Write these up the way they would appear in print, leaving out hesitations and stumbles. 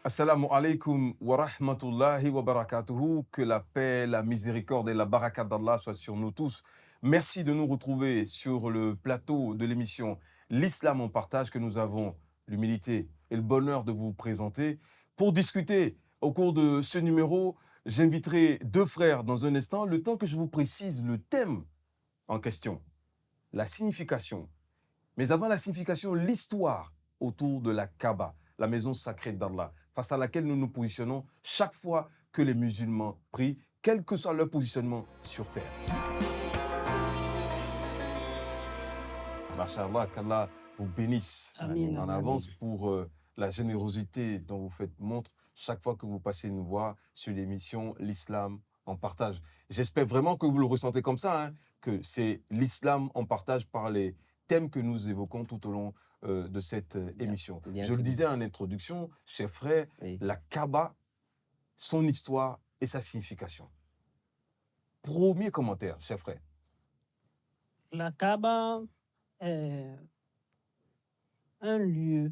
Assalamu alaikum wa rahmatullahi wa barakatuhu. Que la paix, la miséricorde et la baraka d'Allah soient sur nous tous. Merci de nous retrouver sur le plateau de l'émission L'Islam en partage que nous avons l'humilité et le bonheur de vous présenter. Pour discuter au cours de ce numéro, j'inviterai deux frères dans un instant, le temps que je vous précise le thème en question, la signification. Mais avant la signification, l'histoire autour de la Kaaba, la maison sacrée d'Allah, face à laquelle nous nous positionnons chaque fois que les musulmans prient, quel que soit leur positionnement sur terre. Masha'Allah, qu'Allah vous bénisse Amin, en amin. avance pour la générosité dont vous faites montre chaque fois que vous passez nous voir sur l'émission L'Islam en partage. J'espère vraiment que vous le ressentez comme ça, hein, que c'est l'Islam en partage par les thèmes que nous évoquons tout au long de cette émission. bien Je le sûr. disais en introduction, chers frères, Oui. la Kaaba, son histoire et sa signification. Premier commentaire, chers frères. La Kaaba est un lieu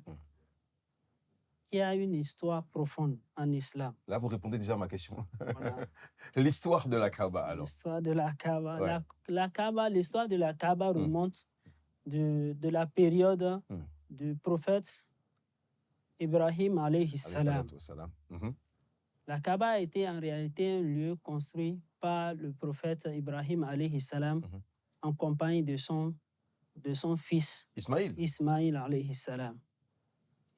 qui a une histoire profonde en islam. Là, vous répondez déjà à ma question. Voilà. L'histoire de la Kaaba, alors. L'histoire de la Kaaba. Ouais. La Kaaba, l'histoire de la Kaaba remonte de la période du prophète Ibrahim alayhi salam. Alayhi salatu wassalam. La Kaaba a été en réalité un lieu construit par le prophète Ibrahim alayhi salam en compagnie de son fils Ismaïl. Ismaïl alayhi salam.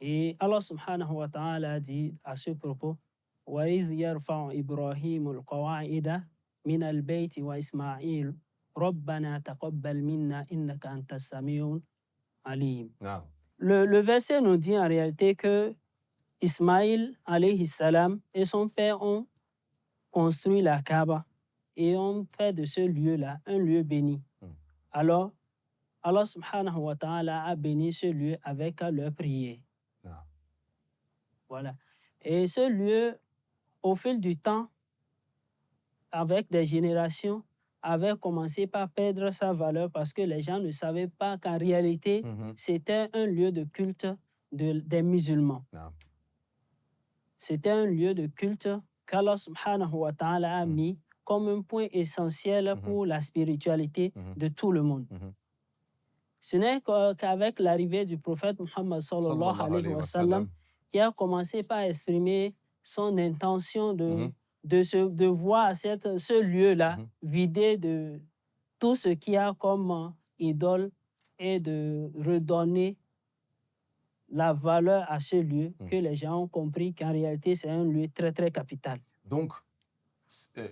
Et Allah subhanahu wa ta'ala dit à ce propos وَإِذْ يَرْفَعُ إِبْرَاهِيمُ الْقَوَاعِدَ مِنَ الْبَيْتِ وَإِسْمَاعِيلُ رَبَّنَا تَقَبَّلْ مِنَّا إِنَّكَ أَنْتَ السَّمِيعُ الْعَلِيمُ. Ah. Le verset nous dit en réalité que Ismaïl alayhi salam et son père ont construit la Kaaba et ont fait de ce lieu-là un lieu béni. Alors, Allah subhanahu wa ta'ala a béni ce lieu avec leur prière. Ah. Voilà. Et ce lieu, au fil du temps, avec des générations, avait commencé par perdre sa valeur parce que les gens ne savaient pas qu'en réalité, c'était un lieu de culte des musulmans. Ah. C'était un lieu de culte qu'Allah subhanahu wa ta'ala a mis comme un point essentiel pour la spiritualité de tout le monde. Ce n'est qu'avec l'arrivée du prophète Muhammad sallallahu alayhi wa sallam qui a commencé par exprimer son intention de voir ce lieu-là vidé de tout ce qu'il y a comme idole et de redonner la valeur à ce lieu que les gens ont compris qu'en réalité c'est un lieu très très capital. Donc,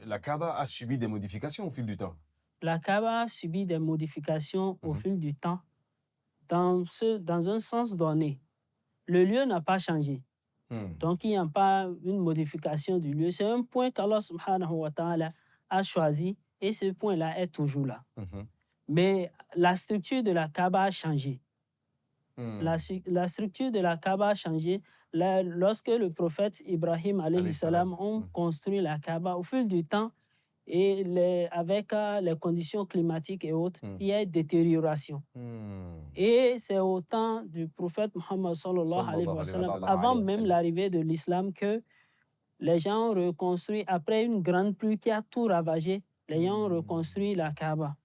la Kaaba a subi des modifications au fil du temps. La Kaaba a subi des modifications au fil du temps dans un sens donné. Le lieu n'a pas changé. Donc, il n'y a pas une modification du lieu. C'est un point qu'Allah subhanahu wa ta'ala a choisi et ce point-là est toujours là. Mais la structure de la Kaaba a changé. La structure de la Kaaba a changé lorsque le prophète Ibrahim alayhi salam ont construit la Kaaba. Au fil du temps, et avec les conditions climatiques et autres, il y a une détérioration. Et c'est au temps du prophète Muhammad sallallahu alayhi wa sallam, avant même l'arrivée de l'islam, que les gens ont reconstruit, après une grande pluie qui a tout ravagé, les gens ont reconstruit la Kaaba.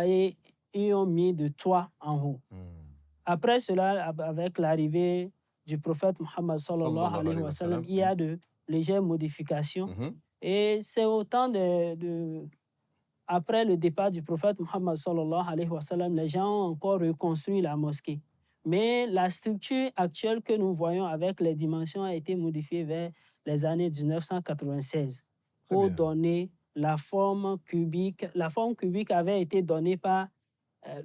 Et ils ont mis de toit en haut. Après cela, avec l'arrivée du prophète Muhammad sallallahu alayhi wa sallam, il y a de légères modifications. Et c'est au temps après le départ du prophète Muhammad sallallahu alayhi wa sallam, les gens ont encore reconstruit la mosquée. Mais la structure actuelle que nous voyons avec les dimensions a été modifiée vers les années 1996 pour donner la forme cubique. La forme cubique avait été donnée par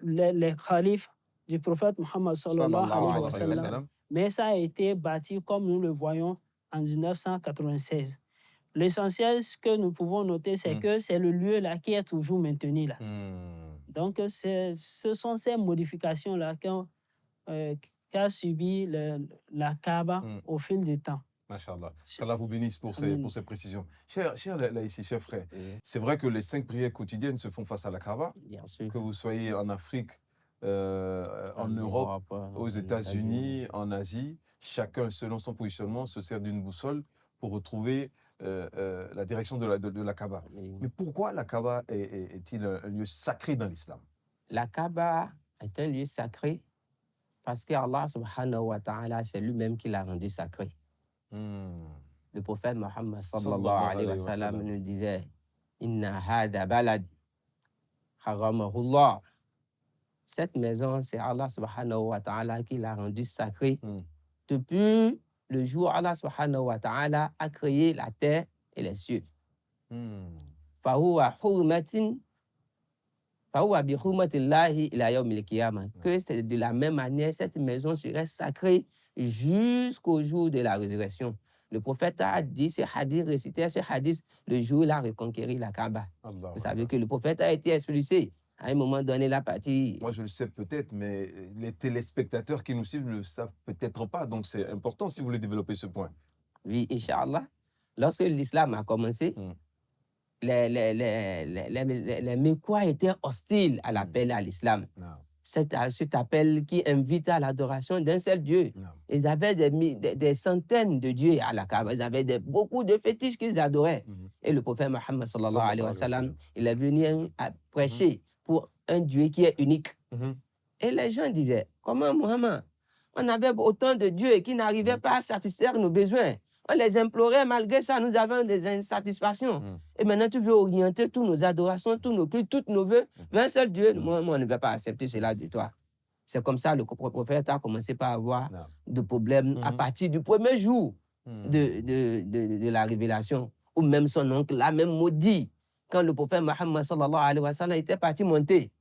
les khalifes du prophète Muhammad sallallahu alayhi wa sallam. Mais ça a été bâti comme nous le voyons en 1996. L'essentiel, ce que nous pouvons noter, c'est que c'est le lieu là qui est toujours maintenu là. Donc, ce sont ces modifications-là qu'a subi la Kaaba au fil du temps. Masha'Allah. Qu'Allah vous bénisse pour ces précisions. Cher là ici, cher frère, c'est vrai que les 5 prières quotidiennes se font face à la Kaaba. Bien sûr. Que vous soyez en Afrique, en Europe, aux États-Unis, en Asie. Chacun, selon son positionnement, se sert d'une boussole pour retrouver la direction de la Kaaba. Mais pourquoi la Kaaba est-il un lieu sacré dans l'islam? La Kaaba est un lieu sacré parce que Allah subhanahu wa ta'ala, c'est lui-même qui l'a rendu sacré. Le prophète Mohammed sallallahu alayhi wa sallam nous disait Inna hada balad haramahullah. Cette maison, c'est Allah subhanahu wa ta'ala qui l'a rendue sacrée depuis le jour où Allah subhanahu wa ta'ala a créé la terre et les cieux. Fahuwa hurmatin que c'est de la même manière, cette maison serait sacrée jusqu'au jour de la résurrection. Le prophète a dit ce hadith, récité ce hadith le jour où il a reconquéri la Kaaba. Vous savez que le prophète a été expulsé. À un moment donné, la partie... Moi, je le sais peut-être, mais les téléspectateurs qui nous suivent ne le savent peut-être pas. Donc, c'est important si vous voulez développer ce point. Oui, Inch'Allah. Lorsque l'islam a commencé, les Mécois étaient hostiles à l'appel à l'islam. Cet appel qui invite à l'adoration d'un seul Dieu. Ils avaient des centaines de dieux à la Kaaba. Ils avaient beaucoup de fétiches qu'ils adoraient. Et le prophète Mohammed sallallahu alayhi wa sallam, il est venu à prêcher pour un Dieu qui est unique. Et les gens disaient, comment Mohammed, on avait autant de dieux qui n'arrivaient pas à satisfaire nos besoins. On les implorait, malgré ça, nous avons des insatisfactions. Et maintenant, tu veux orienter toutes nos adorations, tous nos cultes, tous nos vœux vers un seul Dieu. Moi, on ne va pas accepter cela de toi. C'est comme ça que le prophète a commencé par avoir de problèmes à partir du premier jour de la révélation. Ou même son oncle l'a même maudit. Quand le prophète Mohammed sallallahu alayhi wa sallam était parti monter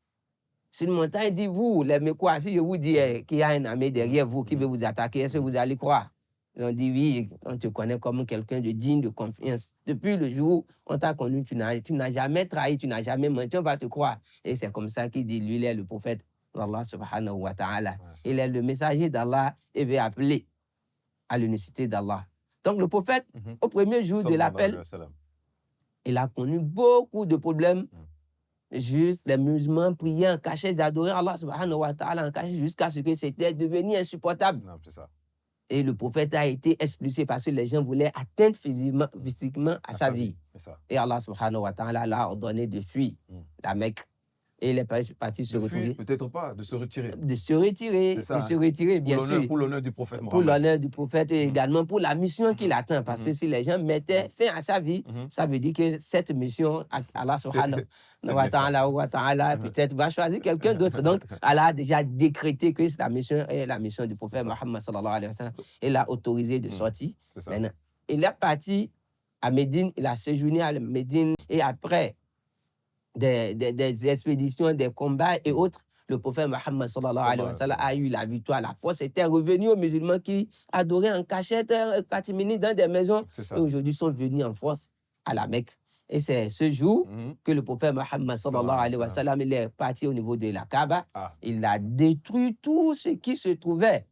sur une montagne, il dit, vous, les Mécois, si je vous dis qu'il y a un armée derrière vous qui veut vous attaquer, est-ce que vous allez croire? Ils ont dit, oui, on te connaît comme quelqu'un de digne de confiance. Depuis le jour où on t'a connu, tu n'as jamais trahi, tu n'as jamais menti, on va te croire. Et c'est comme ça qu'il dit, lui, il est le prophète d'Allah subhanahu wa ta'ala. Il est le messager d'Allah et veut appeler à l'unicité d'Allah. Donc le prophète, au premier jour de l'appel, il a connu beaucoup de problèmes. Juste les musulmans priaient en cachette, ils adoraient Allah subhanahu wa ta'ala en cachette jusqu'à ce que c'était devenu insupportable. Non, c'est ça. Et le prophète a été expulsé parce que les gens voulaient atteindre physiquement à sa vie. Et Allah subhanahu wa ta'ala l'a ordonné de fuir la Mecque. Et il est parti se retrouver. Peut-être pas, de se retirer. De se retirer, bien sûr. Pour l'honneur du prophète Mohammed. Pour l'honneur du prophète et également pour la mission qu'il attend. Parce que si les gens mettaient fin à sa vie, ça veut dire que cette mission, Allah subhanahu wa ta'ala peut-être va choisir quelqu'un d'autre. Donc, Allah a déjà décrété que la mission est la mission du prophète Mohammed sallallahu alayhi wa sallam. Il l'a autorisé de sortir. Maintenant, il est parti à Médine, il a séjourné à Médine et après des expéditions, des combats et autres, le prophète Mohammed sallallahu alayhi wa sallam a eu la victoire. La force était revenue aux musulmans qui adoraient en cachette, catimini dans des maisons. Et aujourd'hui sont venus en force à la Mecque. Et c'est ce jour que le prophète Mohammed sallallahu alayhi wa sallam, il est parti au niveau de la Kaaba. Il a détruit tout ce qui se trouvait,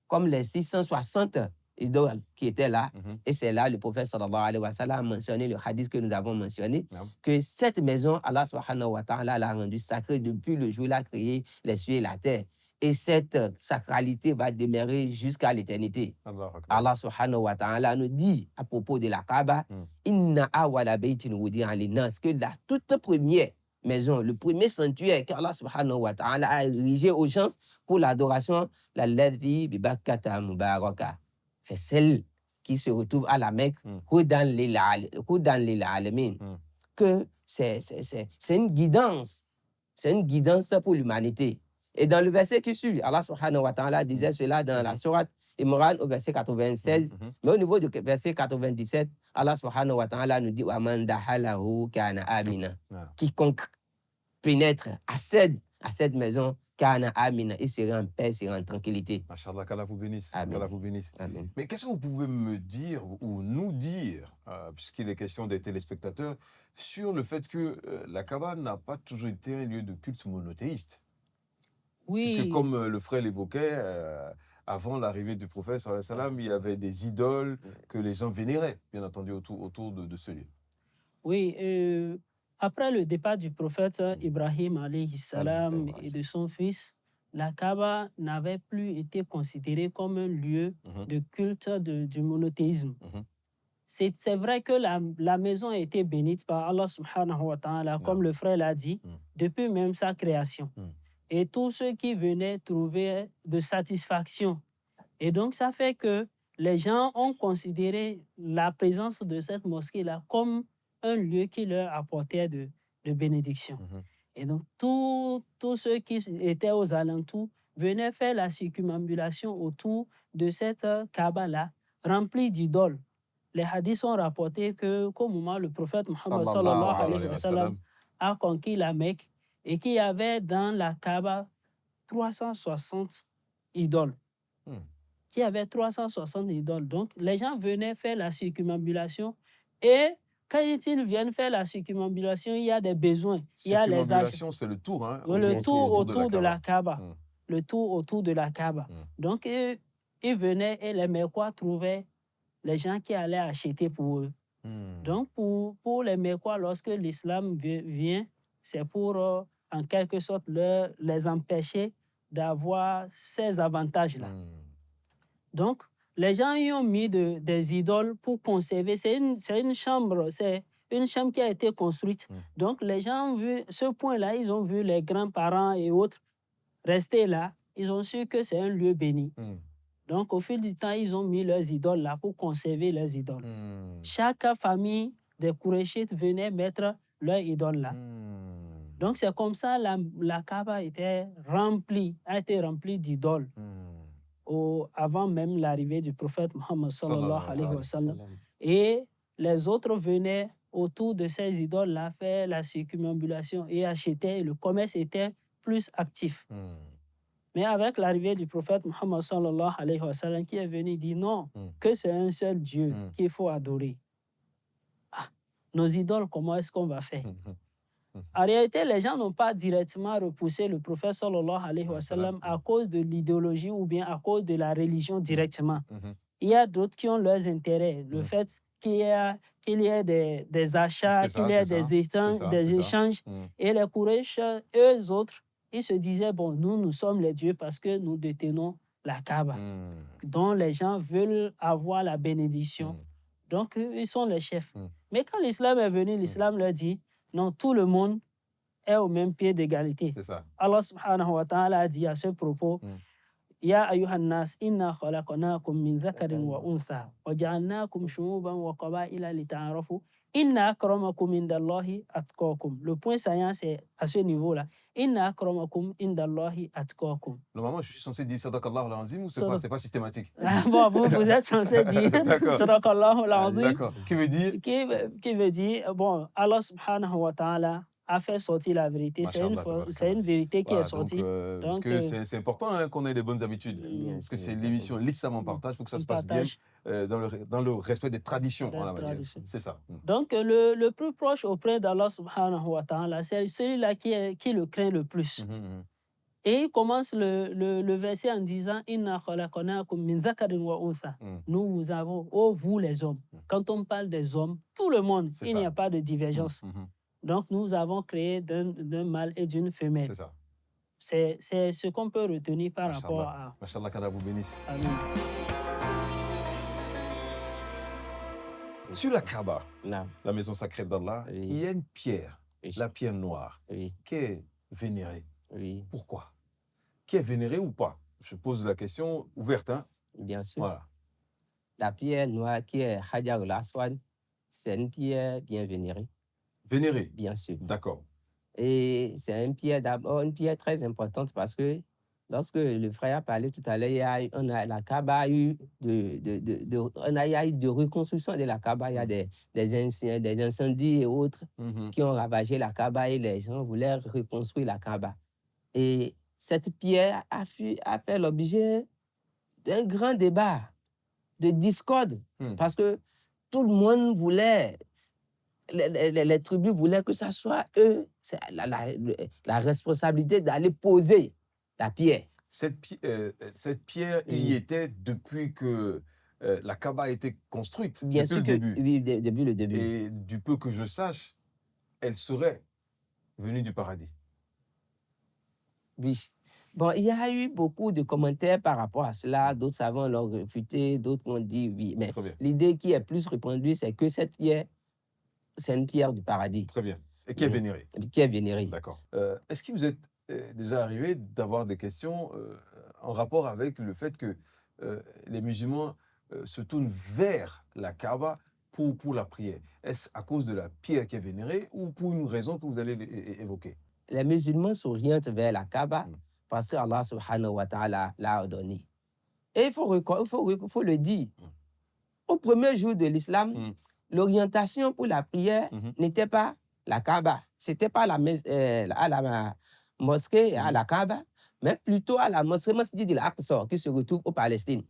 comme les 660 idoles qui étaient là. Et c'est là le prophète sallallahu alayhi wa sallam a mentionné le hadith que nous avons mentionné, que cette maison, Allah subhanahu wa ta'ala l'a rendue sacrée depuis le jour où il a créé les cieux et la terre. Et cette sacralité va demeurer jusqu'à l'éternité. Allah subhanahu wa ta'ala nous dit à propos de la Kaaba, Inna awala baytin wudi'a linnas, que la toute première maison, le premier sanctuaire qu'Allah subhanahu wa ta'ala a érigé aux gens pour l'adoration, la ladhi bi bakkata mubaraka. C'est celle qui se retrouve à la Mecque, Hudan lil alamin. Que c'est une guidance. C'est une guidance pour l'humanité. Et dans le verset qui suit, Allah subhanahu wa ta'ala disait cela dans la sourate Imran au verset 96. Mais au niveau du verset 97, Allah subhanahu wa ta'ala nous dit Waman dahalahu kana amina. Quiconque pénètre, accède à cette maison, kana amina, il sera en paix, il sera en tranquillité. Machallah, qu'Allah vous bénisse. Amen. Qu'Allah vous bénisse. Amen. Mais qu'est-ce que vous pouvez me dire ou nous dire, puisqu'il est question des téléspectateurs, sur le fait que la Kaaba n'a pas toujours été un lieu de culte monothéiste? Oui. Puisque comme le frère l'évoquait, avant l'arrivée du prophète sallallahu alayhi wa sallam, il y avait des idoles que les gens vénéraient, bien entendu, autour de ce lieu. Oui, après le départ du prophète Ibrahim alayhi salam et de son fils, la Kaaba n'avait plus été considérée comme un lieu de culte du monothéisme. C'est vrai que la maison a été bénite par Allah subhanahu wa ta'ala, comme le frère l'a dit, depuis même sa création. Et tous ceux qui venaient trouver de satisfaction. Et donc, ça fait que les gens ont considéré la présence de cette mosquée-là comme un lieu qui leur apportait de bénédiction. Et donc, tous ceux qui étaient aux alentours venaient faire la circumambulation autour de cette Kaaba-là, remplie d'idoles. Les hadiths ont rapporté qu'au moment où le prophète Muhammad sallallahu alayhi wa sallam a conquis la Mecque et qu'il y avait dans la Kaaba 360 idoles. Qu'il y avait 360 idoles. Donc, les gens venaient faire la circumambulation et quand ils viennent faire la circumambulation, il y a des besoins. Circumambulation, c'est le tour, hein? Le tour autour de la Kaaba. Le tour autour de la Kaaba. Donc, ils venaient et les Mecquois trouvaient les gens qui allaient acheter pour eux. Donc, pour les Mecquois, lorsque l'islam vient, c'est pour, en quelque sorte, les empêcher d'avoir ces avantages-là. Donc, les gens y ont mis des idoles pour conserver. C'est une chambre qui a été construite. Donc, les gens ont vu ce point-là, ils ont vu les grands-parents et autres rester là. Ils ont su que c'est un lieu béni. Donc, au fil du temps, ils ont mis leurs idoles là pour conserver leurs idoles. Chaque famille des Qurayshites venait mettre leur idole là. Donc, c'est comme ça la Kaaba a été remplie d'idoles. Avant même l'arrivée du prophète Muhammad sallallahu alayhi wa sallam. Et les autres venaient autour de ces idoles-là faire la circumambulation et achetaient. Et le commerce était plus actif. Mais avec l'arrivée du prophète Muhammad sallallahu alayhi wa sallam qui est venu dire non, que c'est un seul Dieu qu'il faut adorer. Nos idoles, comment est-ce qu'on va faire? En réalité, les gens n'ont pas directement repoussé le prophèt sallallahu alayhi wa sallam à cause de l'idéologie ou bien à cause de la religion directement. Il y a d'autres qui ont leurs intérêts. Le fait qu'il y ait des achats, qu'il y ait des échanges. Et les Quraysh, eux autres, ils se disaient, bon, nous sommes les dieux parce que nous détenons la Kaaba, dont les gens veulent avoir la bénédiction. Donc, ils sont les chefs. Mais quand l'islam est venu, l'islam leur dit, non, tout le monde est au même pied d'égalité. Allah subhanahu wa ta'ala a dit à ce propos, Ya ayyuhan nas, inna khalaqnakum min dhakarin wa untha, wa ja'alnakum shu'uban wa qaba'ila lita'arafu, inna akramakum indallahi atqakum. Le point saillant, c'est à ce niveau-là. Inna akramakum indallahi atqakum. Normalement, je suis censé dire Sadaqallahu al-Azim ou c'est pas systématique? Bon, vous êtes censé dire Sadaqallahu al-Azim. D'accord. Qui veut dire? Qui veut dire, bon, Allah subhanahu wa ta'ala a fait sortir la vérité. C'est une vérité qui est sortie. Parce que c'est important qu'on ait les bonnes habitudes. Parce que c'est l'émission L'Islam en partage. Il faut que ça se passe bien dans le respect des traditions en la matière. C'est ça. Donc, le plus proche auprès d'Allah subhanahu wa ta'ala, c'est celui-là qui le craint le plus. Et il commence le verset en disant Inna khalaqnakum min dhakarin wa untha. Nous vous avons, vous les hommes. Quand on parle des hommes, tout le monde, il n'y a pas de divergence. Donc, nous avons créé d'un mâle et d'une femelle. C'est ça. C'est ce qu'on peut retenir par rapport à... Masha'Allah, qu'Allah vous bénisse. Amen. Sur la Kaaba, la maison sacrée d'Allah, il y a une pierre, la pierre noire, qui est vénérée. Pourquoi? Qui est vénérée ou pas? Je pose la question ouverte. Hein? Bien sûr. Voilà. La pierre noire qui est Hajar al-Aswad, c'est une pierre bien vénérée. Vénérée? Bien sûr. D'accord. Et c'est une pierre d'abord, une pierre très importante parce que lorsque le frère a parlé tout à l'heure, la Kaaba a eu de reconstruction de la Kaaba. Il y a des incendies et autres qui ont ravagé la Kaaba et les gens voulaient reconstruire la Kaaba. Et cette pierre a fait l'objet d'un grand débat, de discorde, parce que tout le monde voulait, les tribus voulaient que ça soit eux, c'est la responsabilité d'aller poser la pierre. Cette pierre, il y était depuis que la Kaaba a été construite, Bien depuis sûr le début. Oui, depuis le début. Et du peu que je sache, elle serait venue du paradis. Oui, Bon, il y a eu beaucoup de commentaires par rapport à cela. D'autres savants l'ont réfuté, d'autres ont dit oui. Mais Très bien. l'idée qui est plus répandue, c'est que cette pierre, c'est une pierre du paradis. Très bien. Et qui est vénérée. Qui est vénérée. D'accord. Est-ce qu'il vous est déjà arrivé d'avoir des questions en rapport avec le fait que les musulmans se tournent vers la Kaaba pour la prière? Est-ce à cause de la pierre qui est vénérée ou pour une raison que vous allez évoquer? Les musulmans s'orientent vers la Kaaba parce que Allah subhanahu wa ta'ala l'a ordonné. Et il faut le dire. Au premier jour de l'islam, l'orientation pour la prière n'était pas la Kaaba. Ce n'était pas à la mosquée, à la Kaaba, mais plutôt à la mosquée Masjid al-Aqsa qui se retrouve au Palestine.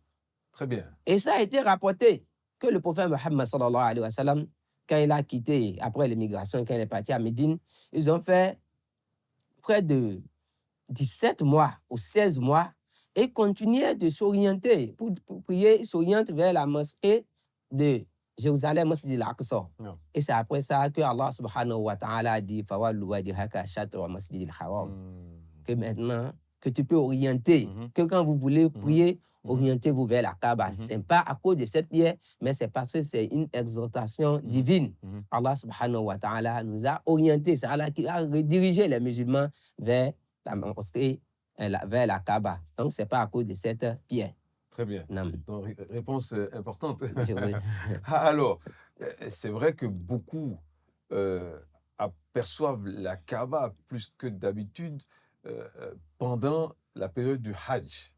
Très bien. Et ça a été rapporté que le prophète Mohammed sallallahu alayhi wa sallam, quand il a quitté, après l'émigration, quand il est parti à Médine, ils ont fait près de 17 mois ou 16 mois et continuaient de s'orienter pour prier. Ils s'orientent vers la mosquée de Jérusalem, Masjid al-Aqsa. Et c'est après ça que Allah subhanahu wa ta'ala a dit Fawallu wajhaka shatra Masjid al-Haram. Que maintenant, que tu peux orienter, que quand vous voulez prier, orientez-vous vers la Kaaba. Ce n'est pas à cause de cette pierre, mais c'est parce que c'est une exhortation divine. Allah subhanahu wa ta'ala nous a orientés. C'est Allah qui a redirigé les musulmans vers la mosquée, vers la Kaaba. Donc, ce n'est pas à cause de cette pierre. Très bien. Donc, réponse importante. Oui. Alors, c'est vrai que beaucoup aperçoivent la Kaaba plus que d'habitude pendant la période du Hajj,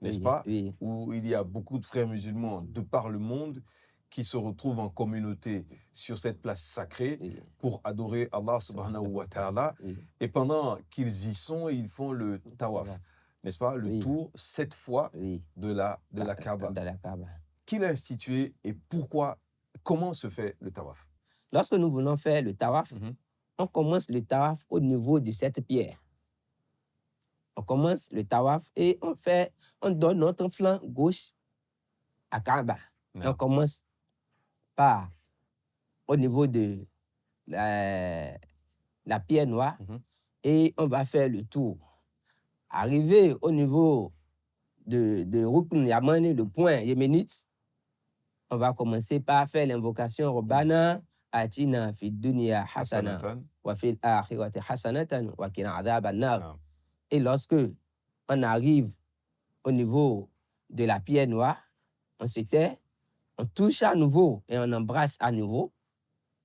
n'est-ce pas? Oui. Où il y a beaucoup de frères musulmans de par le monde qui se retrouvent en communauté sur cette place sacrée pour adorer Allah subhanahu wa ta'ala. Et pendant qu'ils y sont, ils font le tawaf, n'est-ce pas? Le tour 7 fois de la Kaaba. Qui l'a institué et pourquoi? Comment se fait le tawaf? Lorsque nous voulons faire le tawaf, on commence le tawaf au niveau de cette pierre. On commence le tawaf et on donne notre flanc gauche à Kaaba. On commence par au niveau de la pierre noire et on va faire le tour. Arrivé au niveau de Rukn Yamani, le point yéménite, on va commencer par faire l'invocation Rabbana atina fid dunya hasana wa fil akhirati hasanatan wa qina adhaban nar. Et lorsque on arrive au niveau de la pierre noire, on se tait, on touche à nouveau et on embrasse à nouveau.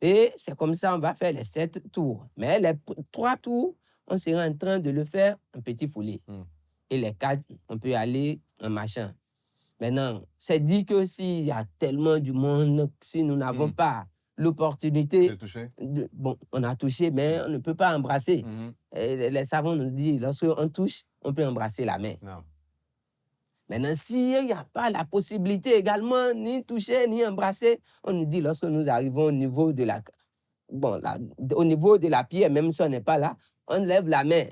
Et c'est comme ça on va faire les 7 tours. Mais les 3 tours, on sera en train de le faire en petit foulée. Et les 4, on peut aller en marchant. Maintenant, c'est dit que s'il y a tellement du monde, si nous n'avons pas l'opportunité, bon, on a touché, mais on ne peut pas embrasser. Et les savants nous disent, lorsqu'on touche, on peut embrasser la main. Maintenant, s'il n'y a pas la possibilité également, ni toucher, ni embrasser, on nous dit, lorsque nous arrivons au niveau de au niveau de la pierre, même si on n'est pas là, on lève la main,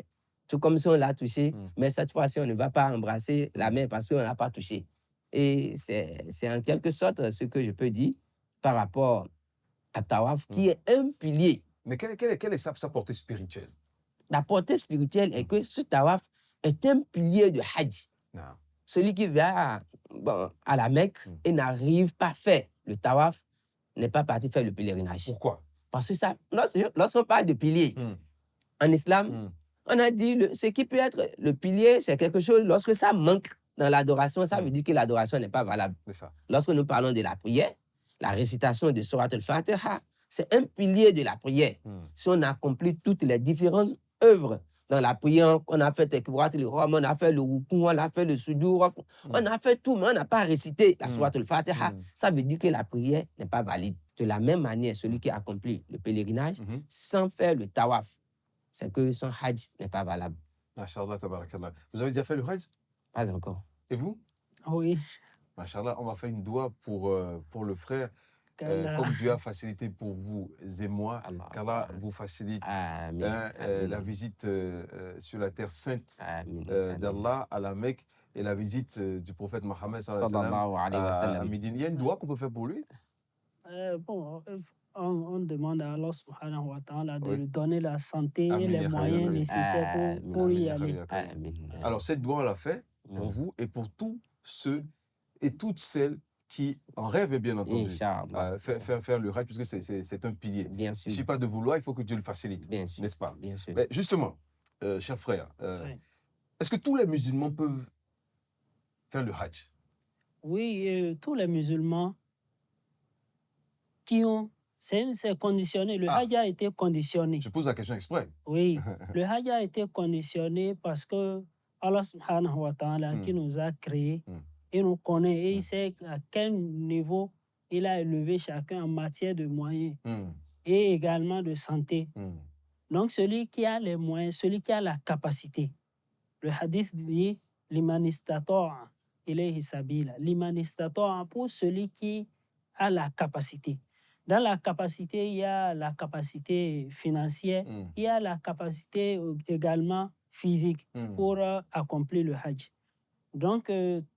tout comme si on l'a touché, mais cette fois-ci, on ne va pas embrasser la main parce qu'on n'a pas touché. Et c'est en quelque sorte ce que je peux dire par rapport à Tawaf, qui est un pilier. Mais quelle est sa portée spirituelle? La portée spirituelle est que ce Tawaf est un pilier de Hajj. Celui qui va à la Mecque et n'arrive pas à faire le Tawaf n'est pas parti faire le pèlerinage. Pourquoi? Parce que ça, lorsqu'on parle de pilier en islam, on a dit ce qui peut être le pilier, c'est quelque chose, lorsque ça manque dans l'adoration, ça veut dire que l'adoration n'est pas valable. C'est ça. Lorsque nous parlons de la prière, la récitation de Surat al-Fatiha, c'est un pilier de la prière. Si on accomplit toutes les différentes œuvres dans la prière, on a fait on a fait le ruku, on a fait le sujour, on a fait tout, mais on n'a pas récité la Surat al-Fatiha, ça veut dire que la prière n'est pas valide. De la même manière, celui qui accomplit le pèlerinage sans faire le tawaf, c'est que son hajj n'est pas valable. Masha'Allah, tabarakallah. Vous avez déjà fait le hajj? Pas encore. Et vous? Oui. Masha'Allah, on va faire une doua pour le frère. Comme Dieu a facilité pour vous et moi, qu'Allah vous facilite la visite sur la terre sainte d'Allah à la Mecque et la visite du prophète Mohammed sallallahu alayhi wa sallam à Médine. Il y a une doua qu'on peut faire pour lui? on demande à Allah subhanahu wa ta'ala de Oui. lui donner la santé Amin, et les ya moyens Khayyar. nécessaires pour Amin, y ya aller. Khayyar, Khayyar. Amin. Alors, cette doigt, on l'a fait pour Mm. vous et pour tous ceux et toutes celles qui en rêvent, bien entendu, Inch'Allah. faire le Hajj, puisque c'est un pilier. Bien Il ne sûr. suffit pas de vouloir, il faut que Dieu le facilite, Bien sûr. n'est-ce pas? Bien sûr. Mais justement, chers frères, Oui. est-ce que tous les musulmans peuvent faire le Hajj? Oui, tous les musulmans qui ont... C'est conditionné. Le Ah. Hajj a été conditionné. Je pose la question exprès. Oui, le Hajj a été conditionné parce que Allah subhanahu wa ta'ala qui nous a créés, il nous connaît et il sait à quel niveau il a élevé chacun en matière de moyens et également de santé. Donc celui qui a les moyens, celui qui a la capacité, le hadith dit liman istata'a ilayhi sabila. Liman istata'a, pour celui qui a la capacité. Dans la capacité, il y a la capacité financière, il y a la capacité également physique pour accomplir le Hajj. Donc,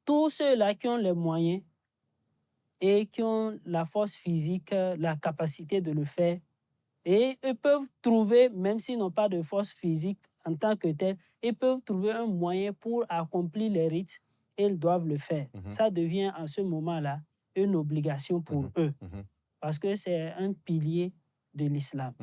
tous ceux-là qui ont les moyens et qui ont la force physique, la capacité de le faire, et ils peuvent trouver, même s'ils n'ont pas de force physique en tant que tel, ils peuvent trouver un moyen pour accomplir les rites et ils doivent le faire. Ça devient en ce moment-là une obligation pour eux. Parce que c'est un pilier de l'islam.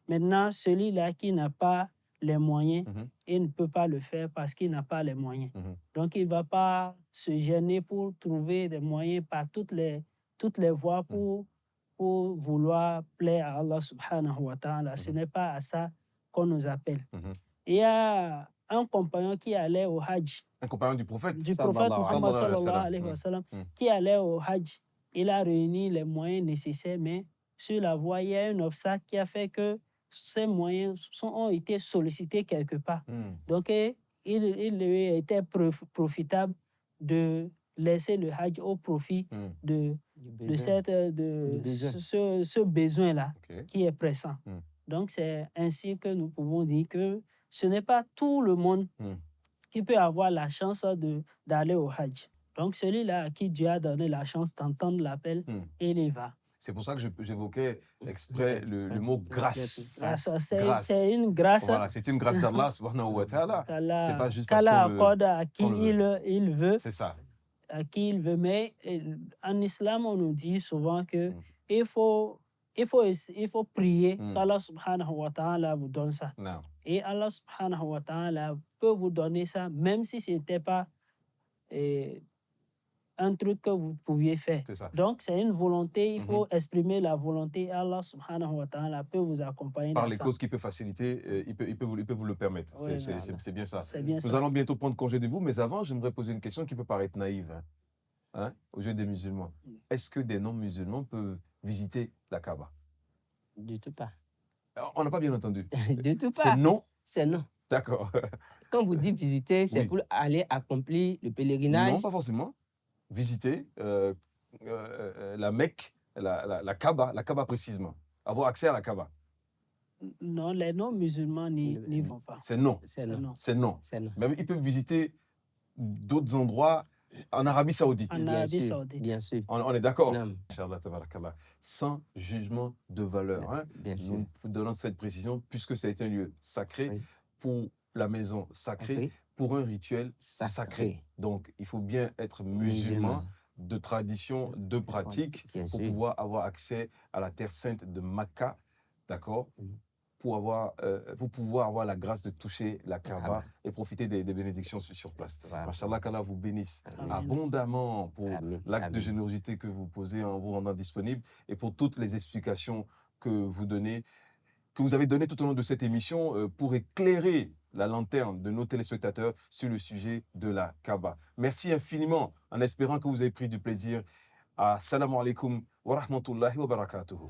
Maintenant, celui-là qui n'a pas les moyens, il ne peut pas le faire parce qu'il n'a pas les moyens. Donc, il ne va pas se gêner pour trouver des moyens par toutes les voies pour vouloir plaire à Allah subhanahu wa ta'ala. Ce n'est pas à ça qu'on nous appelle. Il y a un compagnon qui allait au Hajj. Un compagnon du prophète? Du prophète Muhammad sallallahu alayhi wa sallam, qui allait au Hajj. Il a réuni les moyens nécessaires, mais sur la voie, il y a un obstacle qui a fait que ces moyens ont été sollicités quelque part. Donc, il était profitable de laisser le Hajj au profit de ce besoin-là qui est pressant. Donc, c'est ainsi que nous pouvons dire que ce n'est pas tout le monde qui peut avoir la chance d'aller au Hajj. Donc, celui-là à qui Dieu a donné la chance d'entendre l'appel, il y va. C'est pour ça que j'évoquais exprès le mot grâce. C'est une grâce. Voilà, c'est une grâce d'Allah subhanahu wa ta'ala. C'est pas juste parce qu'Allah accorde à qui il veut. C'est ça. À qui il veut. Mais en islam, on nous dit souvent que il faut prier qu'Allah subhanahu wa ta'ala vous donne ça. Non. Et Allah subhanahu wa ta'ala peut vous donner ça, même si ce n'était pas un truc que vous pouviez faire. Donc, c'est une volonté, il faut exprimer la volonté. Allah subhanahu wa ta'ala peut vous accompagner par dans les ça. causes qu'il peut faciliter, il peut vous le permettre. Oui, c'est bien ça. C'est bien Nous ça. allons bientôt prendre congé de vous, mais avant, j'aimerais poser une question qui peut paraître naïve aux yeux des musulmans. Est-ce que des non-musulmans peuvent visiter la Kaaba? Du tout pas. Alors, on n'a pas bien entendu. Du tout pas. C'est non? C'est non. D'accord. Quand vous dites visiter, c'est pour aller accomplir le pèlerinage? Non, pas forcément. Visiter la Mecque, la Kaaba précisément. Avoir accès à la Kaaba. Non, les non-musulmans n'y vont pas. C'est non. C'est non. C'est non. C'est non. Même ils peuvent visiter d'autres endroits en Arabie Saoudite. En Arabie Saoudite. Bien sûr. On est d'accord? Non. Sans jugement de valeur. Bien sûr. Nous vous donnons cette précision puisque ça a été un lieu sacré pour la maison sacrée, pour un rituel sacré. Donc, il faut bien être musulman de tradition, de pratique, pour pouvoir avoir accès à la terre sainte de Makka, d'accord? Pour pouvoir avoir la grâce de toucher la Kaaba et profiter des bénédictions sur place. Machallah, qu'Allah vous bénisse abondamment pour l'acte de générosité que vous posez en vous rendant disponible et pour toutes les explications que vous donnez, que vous avez données tout au long de cette émission pour éclairer la lanterne de nos téléspectateurs sur le sujet de la Kaaba. Merci infiniment, en espérant que vous avez pris du plaisir. Assalamu alaikum wa rahmatullahi wa barakatuhu.